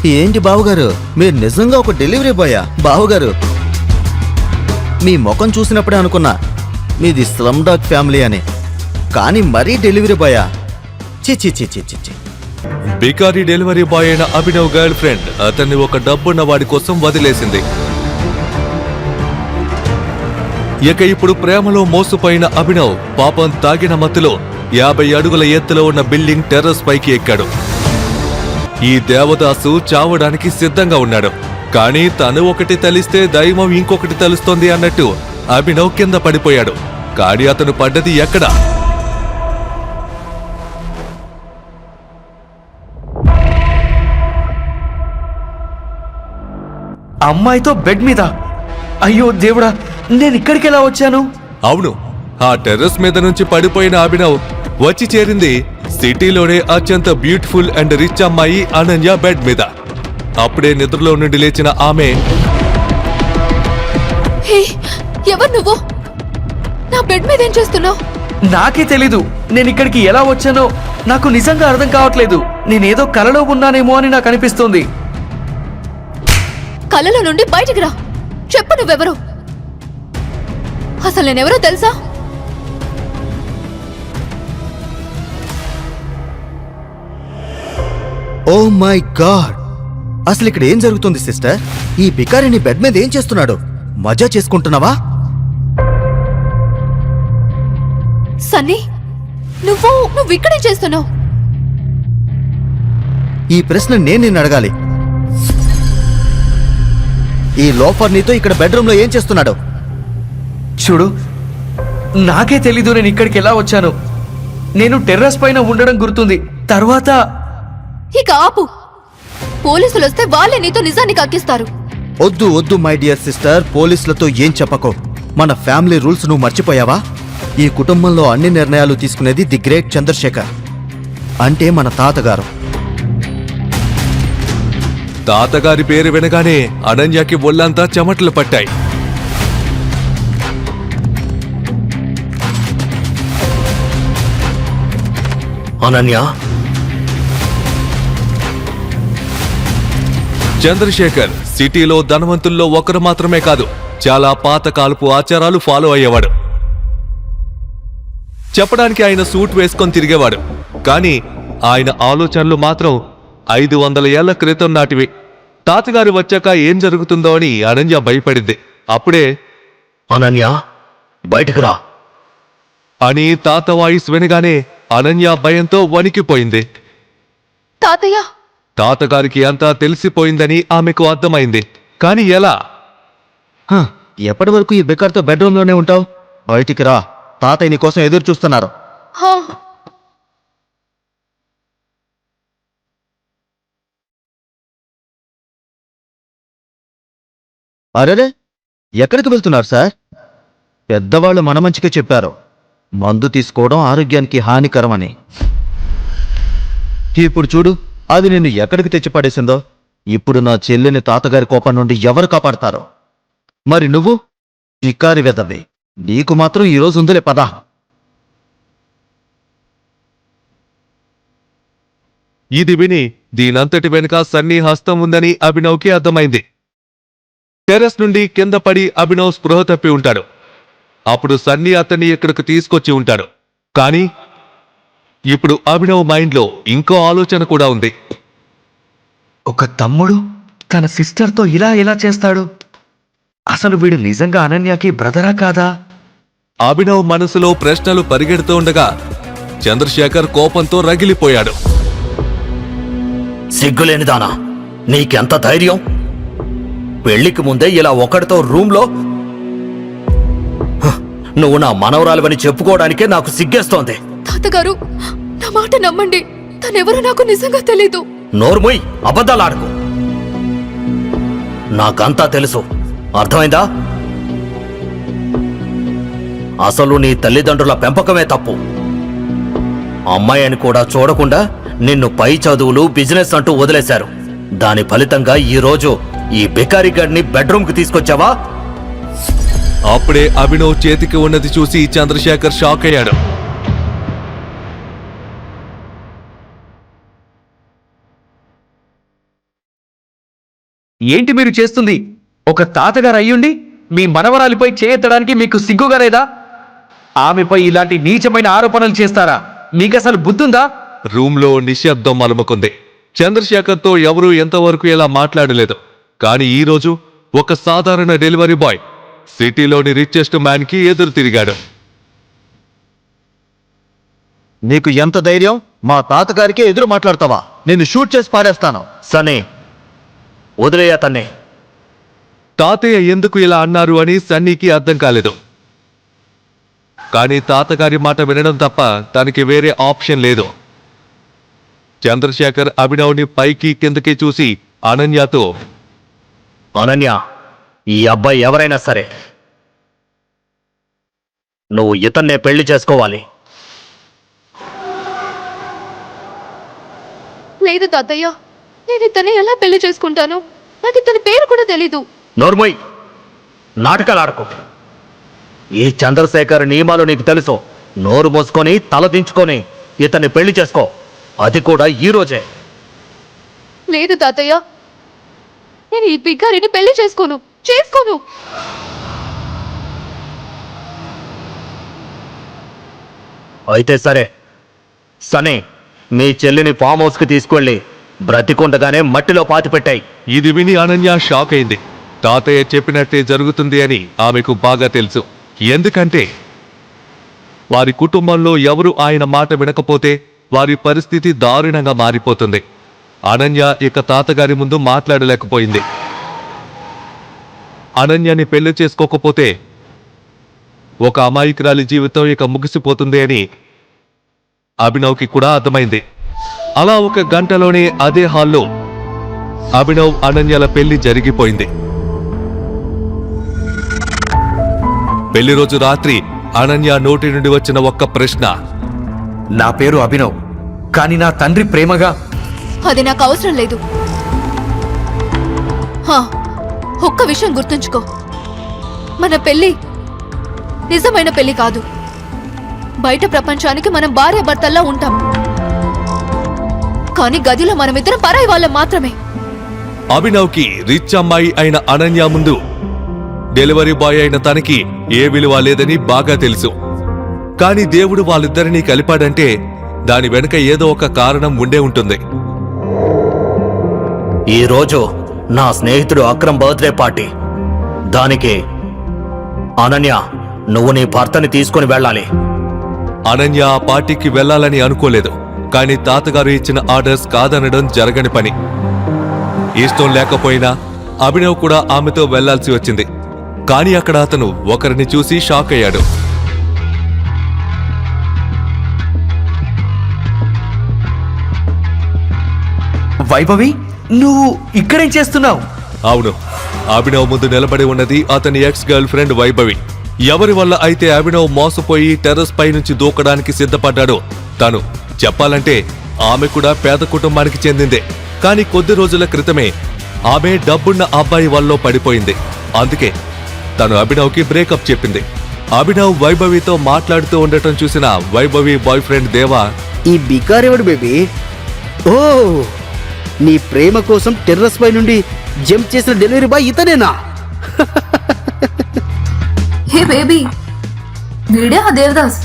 ఏంటి బావగారు, మీరు నిజంగా ఒక డెలివరీ బాయా? బావగారు, మీ ముఖం చూసినప్పుడే అనుకున్నా మీది స్లమ్ డాగ్ ఫ్యామిలీ అని. కానీ మరీ డెలివరీ బాయా? చి చి చి చి చి. బికారీ డెలివరీ బాయ్ అయిన అభినవ్ గర్ల్ ఫ్రెండ్ అతన్ని ఒక డబ్బున్న వాడి కోసం వదిలేసింది. ఇక ఇప్పుడు ప్రేమలో మోసపోయిన అభినవ్ పాపం తాగిన మత్తులో 50 అడుగుల ఎత్తులో ఉన్న బిల్డింగ్ టెర్రస్ పైకి ఎక్కాడు. ఈ దేవదాసు చావడానికి సిద్ధంగా ఉన్నాడు. కానీ తను ఒకటి తలిస్తే దైవం ఇంకొకటి తలుస్తోంది అన్నట్టు అభినవ్ కింద పడిపోయాడు. కానీ అతను పడ్డది ఎక్కడ? అమ్మాయితో బెడ్ మీద. అయ్యో దేవుడా, నేను ఇక్కడికి ఎలా వచ్చాను? అవును, ఆ టెర్రస్ మీద నుంచి పడిపోయిన అభినవ్ వచ్చి చేరింది సిటీలోనే అత్యంత బ్యూటిఫుల్ అండ్ రిచ్ అమ్మాయి అనన్య బెడ్ మీద. అప్పుడే నిద్రలో నుండి లేచిన ఆమె, ఎవరు నువ్వు? నా బెడ్ మీద ఏం చేస్తున్నావు? నాకే తెలీదు. నేను ఇక్కడికి ఎలా వచ్చానో నాకు నిజంగా అర్థం కావట్లేదు. నేనేదో కలలో ఉన్నానేమో అని నాకు అనిపిస్తుంది. కలలో నుండి బయటికి రా. చెప్పు, నువ్వెవరు? అసలు నేనెవరో తెలుసా? ఓ మై గాడ్, అసలు ఇక్కడ ఏం జరుగుతుంది సిస్టర్? ఈ బికారిని బెడ్ మీద ఏం చేస్తున్నాడు? మజా చేసుకుంటున్నావా? సన్నీ, నువ్వు ఇక్కడేం చేస్తున్నావు? ఈ ప్రశ్న నేను నిన్ను అడగాలి. ఈ లోఫర్ నీతో ఇక్కడ బెడ్రూమ్ లో ఏం చేస్తున్నాడు? చూడు, నాకే తెలీదు నేను ఇక్కడికి ఎలా వచ్చాను. నేను టెర్రస్ పైన ఉండడం గుర్తుంది. తర్వాత ఇక ఆపు. పోలీసులు వస్తే వాళ్ళే నీతో నిజాన్ని కక్కిస్తారు. వద్దు వద్దు మై డియర్ సిస్టర్, పోలీసులతో ఏం చెప్పకో. మన ఫ్యామిలీ రూల్స్ నువ్వు మర్చిపోయావా? ఈ కుటుంబంలో అన్ని నిర్ణయాలు తీసుకునేది ది గ్రేట్ చంద్రశేఖర్, అంటే మన తాతగారు. తాతగారి పేరు వినగానే అనన్యకి ఒళ్ళంతా చెమటలు పట్టాయి. అనన్య, చంద్రశేఖర్ సిటీలో ధనవంతుల్లో ఒకరు మాత్రమే కాదు, చాలా పాతకాలపు ఆచారాలు ఫాలో అయ్యేవాడు. చెప్పడానికి ఆయన సూట్ వేసుకొని తిరిగేవాడు. కానీ ఆయన ఆలోచనలు మాత్రం 500 ఏళ్ల క్రితం నాటివి. తాతగారు వచ్చాక ఏం జరుగుతుందో అని అనన్య భయపడింది. అప్పుడే అనన్య బయటకు రా అని తాత వాయిస్ వినగానే అనన్య భయంతో వణికిపోయింది. తాతయ్య, తాతగారికి అంతా తెలిసిపోయిందని ఆమెకు అర్థమైంది. కాని ఎలా? ఎప్పటి వరకు ఈ బికార్తో బెడ్రూమ్ లోనే ఉంటావు? బయటికి రా, తాతయ్య నీ కోసం ఎదురు చూస్తున్నారు. అరేరే, ఎక్కడికి వెళ్తున్నారు సార్? పెద్దవాళ్ళు మన మంచిగా చెప్పారు, మందు తీసుకోవడం ఆరోగ్యానికి హానికరమని. ఇప్పుడు చూడు, అది నిన్ను ఎక్కడికి తెచ్చిపడేసిందో. ఇప్పుడు నా చెల్లిని తాతగారి కోపం నుండి ఎవరు కాపాడతారో? మరి నువ్వు చిక్కారి వెదవి, నీకు మాత్రం ఈరోజు ఉందిలే, పదా. ఇది విని దీనంతటి వెనుక సన్నీ హస్తం ఉందని అభినవ్కి అర్థమైంది. టెర్రస్ నుండి కింద పడి అభినవ్ స్పృహ తప్పి ఉంటాడు. అప్పుడు సన్నీ అతన్ని ఇక్కడికి తీసుకొచ్చి ఉంటాడు. కానీ ఇప్పుడు అభినవ్ మైండ్లో ఇంకో ఆలోచన కూడా ఉంది. ఒక తమ్ముడు తన సిస్టర్తో ఇలా ఎలా చేస్తాడు? అసలు వీడు నిజంగా అనన్యకి బ్రదరా కాదా? అభినవ్ మనసులో ప్రశ్నలు పరిగెడుతూ ఉండగా చంద్రశేఖర్ కోపంతో రగిలిపోయాడు. సిగ్గులేనిదానా, నీకెంత ధైర్యం? పెళ్లికి ముందే ఇలా ఒకడితో రూమ్లో నువ్వు నా మనవరాలువని చెప్పుకోవడానికే నాకు సిగ్గేస్తోంది. తాతగారు, నా మాట నమ్మండి. తనెవరో నాకు నిజంగా తెలీదు. నోర్ముయ్, అబద్ధాలాడుకు. నాకంతా తెలుసు, అర్థమైందా? అసలు నీ తల్లిదండ్రుల పెంపకమే తప్పు. అమ్మాయి అని కూడా చూడకుండా నిన్ను పై చదువులు, బిజినెస్ అంటూ వదిలేశారు. దాని ఫలితంగా ఈరోజు ఈ బికారి గడ్ని బెడ్రూమ్కి తీసుకొచ్చావా? అప్పుడే అభినవ్ చేతికి ఉన్నది చూసి చంద్రశేఖర్ షాక్ అయ్యాడు. ఏంటి మీరు చేస్తుంది? ఒక తాతగారు అయ్యుండి మీ మనవరాలిపై చేయెత్తడానికి మీకు సిగ్గుగా లేదా? ఆమెపై ఇలాంటి నీచమైన ఆరోపణలు చేస్తారా? మీకసలు బుద్ధుందా? రూమ్లో నిశ్శబ్దం అలుముకుంది. చంద్రశేఖర్తో ఎవరూ ఎంతవరకు ఇలా మాట్లాడలేదు. కానీ ఈరోజు ఒక సాధారణ డెలివరీ బాయ్ సిటీలోని రిచెస్ట్ మ్యాన్కి ఎదురు తిరిగాడు. నీకు ఎంత ధైర్యం? మా తాతగారికే ఎదురు మాట్లాడతావా? నిన్ను షూట్ చేసి పారేస్తాను. సన్నీ, వదిలేయ తన్నే. తాతయ్య ఎందుకు ఇలా అన్నారు అని సన్నీకి అర్థం కాలేదు. కానీ తాతగారి మాట వినడం తప్ప తనకి వేరే ఆప్షన్ లేదు. చంద్రశేఖర్ అభినవ్ని పైకి కిందకి చూసి అనన్యతో, అనన్య, ఈ అబ్బాయి ఎవరైనా సరే నువ్వు ఇతన్నే పెళ్లి చేసుకోవాలి. లేదు తాతయ్య, నేను ఇతన్ని ఎలా పెళ్లి చేసుకుంటాను? నాకు ఇతని పేరు కూడా తెలీదు. నోర్మోయ్, నాటకాలు ఆడకు. ఈ చంద్రశేఖర్ నియమాలు నీకు తెలుసు. నోరు మూసుకొని తల దించుకొని ఇతన్ని పెళ్లి చేసుకో, అది కూడా ఈ రోజే. లేదు తాతయ్య, నేను ఈ బిగ్గారిని పెళ్లి చేసుకోను. అయితే సరే సనే, మీ చెల్లిని ఫామ్ హౌస్కి తీసుకెళ్ళి బ్రతికుండగానే మట్టిలో పాతిపెట్టాయి. ఇది విని అనన్య షాక్ అయింది. తాతయ్య చెప్పినట్టే జరుగుతుంది అని ఆమెకు బాగా తెలుసు. ఎందుకంటే వారి కుటుంబంలో ఎవరు ఆయన మాట వినకపోతే వారి పరిస్థితి దారుణంగా మారిపోతుంది. అనన్య ఇక తాతగారి ముందు మాట్లాడలేకపోయింది. అనన్యని పెళ్లి చేసుకోకపోతే ఒక అమాయకురాలి జీవితం ఇక ముగిసిపోతుంది అని అభినవ్కి కూడా అర్థమైంది. అలా ఒక గంటలోనే అదే హాల్లో అభినవ్ అనన్యల పెళ్లి జరిగిపోయింది. పెళ్లి రోజు రాత్రి అనన్య నోటి నుండి వచ్చిన ఒక్క ప్రశ్న, నా పేరు అభినవ్, కానీ నా తండ్రి ప్రేమగా. అది నాకు అవసరం లేదు. ఒక్క విషయం గుర్తుంచుకో, మన పెళ్లి నిజమైన పెళ్లి కాదు. బయట ప్రపంచానికి మనం భార్యాభర్తల్లా ఉంటాం, కానీ గదిలో మనమిద్దరం పరాయి వాళ్ళం మాత్రమే. అభినవ్కి రిచ్ అమ్మాయి అయిన అనన్య ముందు డెలివరీ బాయ్ అయిన తనకి ఏ విలువ లేదని బాగా తెలుసు. కానీ దేవుడు వాళ్ళిద్దరినీ కలిపాడంటే దాని వెనుక ఏదో ఒక కారణం ఉండే ఉంటుంది. ఈరోజు నా స్నేహితుడు అక్రమ్ బర్త్డే పార్టీ. దానికి అనన్య, నువ్వు నీ భర్తని తీసుకుని వెళ్ళాలి. అనన్య ఆ పార్టీకి వెళ్లాలని అనుకోలేదు. కానీ తాతగారు ఇచ్చిన ఆర్డర్స్ కాదనడం జరగని పని. ఇష్టం లేకపోయినా అభినవ్ కూడా ఆమెతో వెళ్లాల్సి వచ్చింది. కానీ అక్కడ అతను ఒకరిని చూసి షాక్ అయ్యాడు. వైభవి, నువ్వు ఇక్కడేం చేస్తున్నావు? అవును, అభినవ్ ముందు నిలబడి ఉన్నది అతని ఎక్స్ గర్ల్ ఫ్రెండ్ వైభవి. ఎవరి వల్ల అయితే అభినవ్ మోసపోయి టెర్రస్ పై నుంచి దూకడానికి సిద్ధపడ్డాడో తను. చెప్పాలంటే ఆమె కూడా పేద కుటుంబానికి చెందిందే. కానీ కొద్ది రోజుల క్రితమే ఆమె డబ్బున్న అబ్బాయి వల్ల పడిపోయింది. అందుకే తను అభినవ్కి బ్రేకప్ చెప్పింది. అభినవ్ వైభవితో మాట్లాడుతూ ఉండటం చూసిన వైభవి బాయ్ ఫ్రెండ్ దేవా, ఈ బికారెవడు బేబీ? ఓ, నీ ప్రేమ కోసం టెర్రస్ పై నుండి జంప్ చేసిన డెలివరీ బాయ్ ఇతనేనా? హే బేబీ, వీడే ఆ దేవదాస్.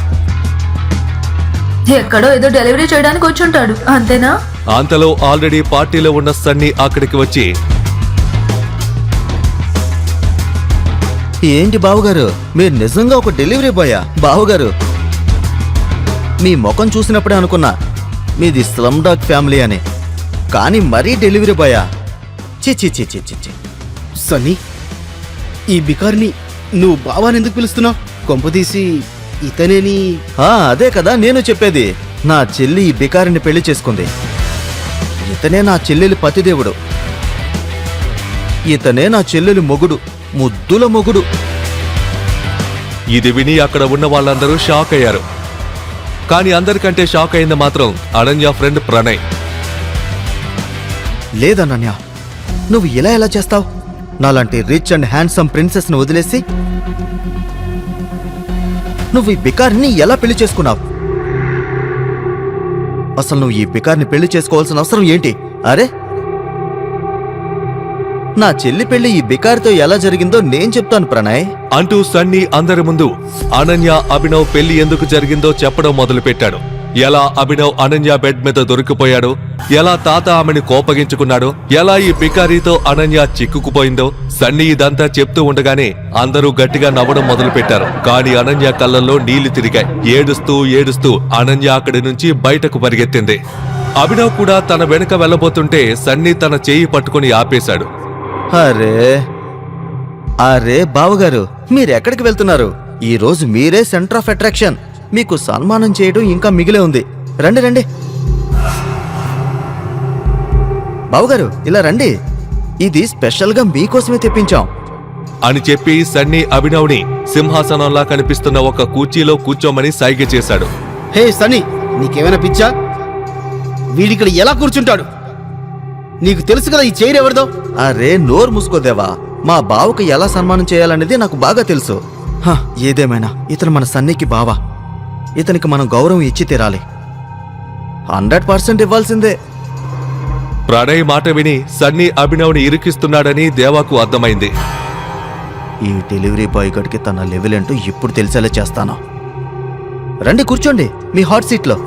ఎక్కడో ఏదో డెలివరీ చేయడానికి వచ్చుంటాడు, అంతేనా? అంతలో ఆల్రెడీ పార్టీలో ఉన్న సన్నీ అక్కడికి వచ్చి, ఏంటి బావగారు, మీరు నిజంగా ఒక డెలివరీ బాయా? బావగారు, మీ ముఖం చూసినప్పుడే అనుకున్నా మీది స్లమ్ డాగ్ ఫ్యామిలీ అని. కానీ మరీ డెలివరీ బాయా? చి చి చి చి చి. సన్నీ, ఈ బికార్ని నువ్వు బావాని ఎందుకు పిలుస్తున్నావు? కొంపదీసి ఇతనేని? అదే కదా నేను చెప్పేది. నా చెల్లి ఈ బికారిని పెళ్లి చేసుకుంది. ఇతనే నా చెల్లెలి పతిదేవుడు. ఇతనే నా చెల్లెలి మొగుడు, ముద్దుల మొగుడు. ఇది విని అక్కడ ఉన్న వాళ్ళందరూ షాక్ అయ్యారు. కానీ అందరికంటే షాక్ అయింది మాత్రం అనన్య ఫ్రెండ్ ప్రణయ్. లేదన్నన్య, నువ్వు ఇలా ఎలా చేస్తావు? నాలాంటి రిచ్ అండ్ హ్యాండ్సమ్ ప్రిన్సెస్ ను వదిలేసి నువ్వు ఈ బికారిని ఎలా పెళ్లి చేసుకున్నావు? అసలు నువ్వు ఈ బికారిని పెళ్లి చేసుకోవాల్సిన అవసరం ఏంటి? అరే, నా చెల్లి పెళ్లి ఈ బికారితో ఎలా జరిగిందో నేను చెప్తాను ప్రణయ్. అంటూ సన్నీ అందరి ముందు అనన్య అభినవ్ పెళ్లి ఎందుకు జరిగిందో చెప్పడం మొదలుపెట్టాడు. ఎలా అభినవ్ అనన్య బెడ్ మీద దొరికిపోయాడు, ఎలా తాత ఆమెను కోపగించుకున్నాడు, ఎలా ఈ బికారీతో అనన్య చిక్కుకుపోయిందో సన్నీ ఇదంతా చెప్తూ ఉండగానే అందరూ గట్టిగా నవ్వడం మొదలుపెట్టారు. కానీ అనన్య కళ్ళల్లో నీళ్లు తిరిగాయి. ఏడుస్తూ ఏడుస్తూ అనన్య అక్కడి నుంచి బయటకు పరిగెత్తింది. అభినవ్ కూడా తన వెనుక వెళ్ళబోతుంటే సన్నీ తన చేయి పట్టుకుని ఆపేశాడు. అరే అరే బావగారు, మీరెక్కడికి వెళ్తున్నారు? ఈ రోజు మీరే సెంటర్ ఆఫ్ అట్రాక్షన్. మీకు సన్మానం చేయడం ఇంకా మిగిలే ఉంది. రండి రండి బావగారు, ఇలా రండి. ఇది స్పెషల్గా మీకోసమే తెప్పించాం అని చెప్పి సన్నీ అభినవ్ని సింహాసనంలా కనిపిస్తున్న ఒక కుర్చీలో కూర్చోమని సైగ చేశాడు. హే సనీ, నీకేమైనా పిచ్చా? వీడిక్కడ ఎలా కూర్చుంటాడు? నీకు తెలుసు కదా ఈ చైర్ ఎవరిదో. అరే నోరు మూసుకోదేవా, మా బావకు ఎలా సన్మానం చేయాలనేది నాకు బాగా తెలుసు. ఏదేమైనా ఇతను మన సన్నీకి బావ. ఇతనికి మనం గౌరవం ఇచ్చి తీరాలి. 100% ఇవ్వాల్సిందే. ప్రణయ్ మాట విని సన్నీ అభినవ్ని ఇరికిస్తున్నాడని దేవాకు అర్థమైంది. ఈ డెలివరీ బాయ్ గడికి తన లెవెల్ ఏంటో ఇప్పుడు తెలిసేలా చేస్తాను. రండి కూర్చోండి మీ హాట్ సీట్లో.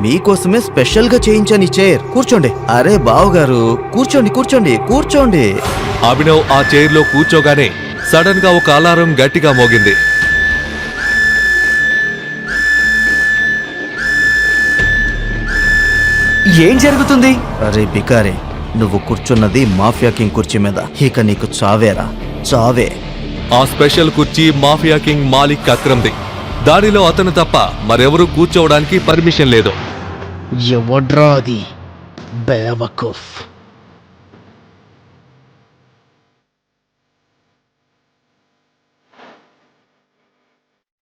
మీకోసమే స్పెషల్గా చేయించాను ఈ చైర్. కూర్చోండి. అరే బావగారు, కూర్చోండి కూర్చోండి కూర్చోండి. అభినవ్ ఆ చైర్లో కూర్చోగానే సడన్ గా ఒక అలారం గట్టిగా మోగింది. ఏం జరుగుతుంది? అరే బికారే, నువ్వు కూర్చున్నది మాఫియా కింగ్ కుర్చీ మీద. ఇక నీకు చావేరా, చావే. ఆ స్పెషల్ కుర్చీ మాఫియా కింగ్ మాలిక్ అక్రమ్ది. దానిలో అతను తప్ప మరెవరూ కూర్చోవడానికి పర్మిషన్ లేదు. ఎవడ్రా అది? బేవకూఫ్.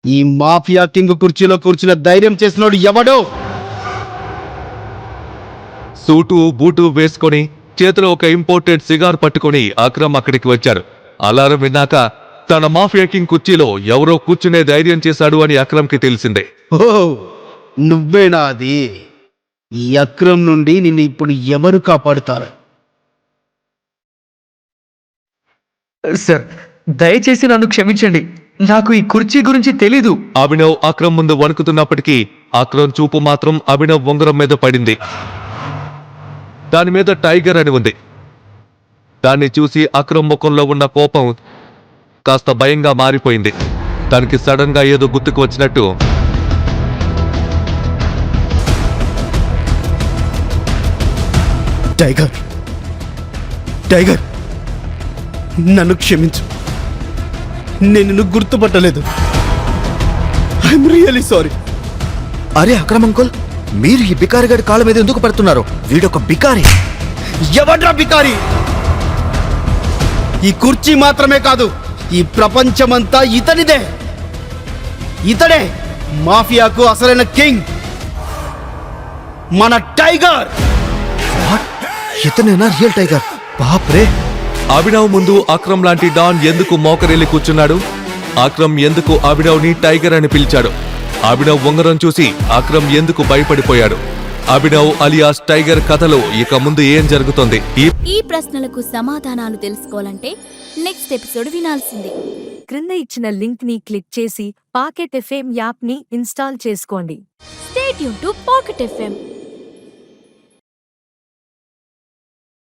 ఈ మాఫియా కింగ్ కుర్చీలో కూర్చున్న ధైర్యం చేసినోడు ఎవడో? సూటు బూటు వేసుకొని చేతిలో ఒక ఇంపోర్టెడ్ సిగార్ పట్టుకొని అక్రమ్ అక్కడికి వచ్చాడు. అలారం విన్నాక తన మాఫియా కింగ్ కుర్చీలో ఎవరో కూర్చునే ధైర్యం చేశాడు అని అక్రమ్కి తెలిసిందే. ఓ, నువ్వేనా అది? ఈ అక్రమ్ నుండి నిన్ను ఇప్పుడు ఎవరు కాపాడుతారు? సార్, దయచేసి నన్ను క్షమించండి. నాకు ఈ కుర్చీ గురించి తెలీదు. అభినవ్ అక్రమ్ ముందు వణుకుతున్నప్పటికీ అక్రమ్ చూపు మాత్రం అభినవ్ ఉంగరం మీద పడింది. దాని మీద టైగర్ అని ఉంది. దాన్ని చూసి అక్రమ్ ముఖంలో ఉన్న కోపం కాస్త భయంగా మారిపోయింది. దానికి సడన్ గా ఏదో గుర్తుకు వచ్చినట్టు టైగర్, టైగర్, నన్ను క్షమించు. నేను నిన్ను గుర్తుపట్టలేదు. I'm really sorry. అరే అక్రమ్ అంకుల్, మీరు ఈ బికారి గడి కాళ్ళ మీద ఎందుకు పడుతున్నారు? వీడొక బికారి. ఎవడ్రా బికారి? ఈ కుర్చీ మాత్రమే కాదు, ఈ ప్రపంచమంతా ఇతనిదే. ఇతడే మాఫియాకు అసలైన కింగ్, మన టైగర్. ఇతనేనా రియల్ టైగర్? బాప్రే. అభినవ్ ముందు అక్రమ్ లాంటి డాన్ ఎందుకు మోకరెళ్ళి కూర్చున్నాడు? అక్రమ్ ఎందుకు అభినవ్ని టైగర్ అని పిలిచాడు? అభినవ్ ఉంగరం చూసి అక్రమ్ ఎందుకు భయపడిపోయాడు? అభినవ్ అలియాస్ టైగర్ కథలో ఇక ముందు ఏం జరుగుతుంది? ఈ ప్రశ్నలకు సమాధానాలు తెలుసుకోవాలంటే నెక్స్ట్ ఎపిసోడ్ వినాల్సిందే. క్రింద ఇచ్చిన లింక్ ని క్లిక్ చేసి పాకెట్ ఎఫ్ఎం యాప్ ని ఇన్స్టాల్ చేసుకోండి. Stay tune to pocket FM.